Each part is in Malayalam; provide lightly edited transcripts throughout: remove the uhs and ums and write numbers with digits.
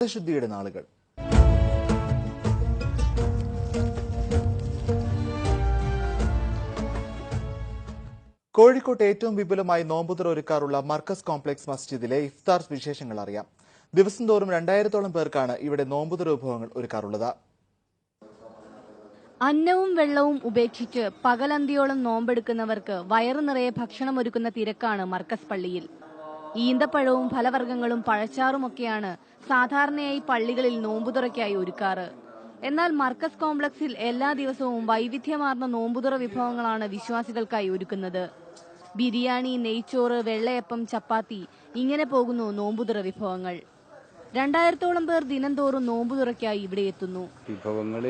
ശുദ്ധിയുടെ നാളുകൾ. കോഴിക്കോട്ട് ഏറ്റവും വിപുലമായി നോമ്പുതുറ ഒരുക്കാറുള്ള മർക്കസ് കോംപ്ലക്സ് മസ്ജിദിലെ ഇഫ്താർ വിശേഷങ്ങൾ അറിയാം. ദിവസം തോറും 2000-ഓളം പേർക്കാണ് ഇവിടെ നോമ്പുതുറ വിഭവങ്ങൾ ഒരുക്കാറുള്ളത്. അന്നവും വെള്ളവും ഉപേക്ഷിച്ച് പകലന്തിയോളം നോമ്പെടുക്കുന്നവർക്ക് വയറു നിറയെ ഭക്ഷണം ഒരുക്കുന്ന തിരക്കാണ് മർക്കസ് പള്ളിയിൽ. ഈന്തപ്പഴവും ഫലവർഗ്ഗങ്ങളും പഴച്ചാറുമൊക്കെയാണ് സാധാരണയായി പള്ളികളിൽ നോമ്പുതുറയ്ക്കായി ഒരുക്കാറ്. എന്നാൽ മർക്കസ് കോംപ്ലക്സിൽ എല്ലാ ദിവസവും വൈവിധ്യമാർന്ന നോമ്പുതുറ വിഭവങ്ങളാണ് വിശ്വാസികൾക്കായി ഒരുക്കുന്നത്. ബിരിയാണി, നെയ്ച്ചോറ്, വെള്ളയപ്പം, ചപ്പാത്തി, ഇങ്ങനെ പോകുന്നു നോമ്പുതുറ വിഭവങ്ങൾ. 2000-ഓളം പേർ ദിനംതോറും നോമ്പുതുറയ്ക്കായി ഇവിടെ എത്തുന്നു. വിഭവങ്ങൾ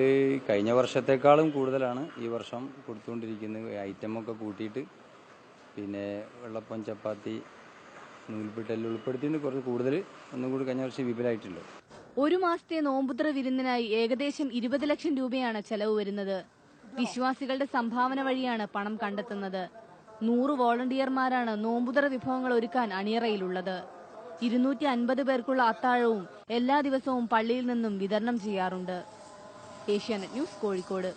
കഴിഞ്ഞ വർഷത്തെക്കാളും കൂടുതലാണ് ഈ വർഷം കൊടുത്തുകൊണ്ടിരിക്കുന്നത്. ഐറ്റമൊക്കെ കൂട്ടിയിട്ട് പിന്നെ വെള്ളപ്പം, ചപ്പാത്തി, നൂൽപുട്ടെല്ലാം ഉൾപ്പെടുത്തിയിട്ട് കുറച്ച് കൂടുതൽ ഒന്നും കൂടി കഴിഞ്ഞ വർഷം വിപുലമായിട്ടുണ്ട്. ഒരു മാസത്തെ നോമ്പുതുറ വിരുന്നിനായി ഏകദേശം 20 ലക്ഷം രൂപയാണ് ചെലവ് വരുന്നത്. വിശ്വാസികളുടെ സംഭാവന വഴിയാണ് പണം കണ്ടെത്തുന്നത്. 100 വോളണ്ടിയർമാരാണ് നോമ്പുതുറ വിഭവങ്ങൾ ഒരുക്കാൻ അണിയറയിലുള്ളത്. 250 പേർക്കുള്ള അത്താഴവും എല്ലാ ദിവസവും പള്ളിയിൽ നിന്നും വിതരണം ചെയ്യാറുണ്ട്. ഏഷ്യാനെറ്റ് ന്യൂസ്, കോഴിക്കോട്.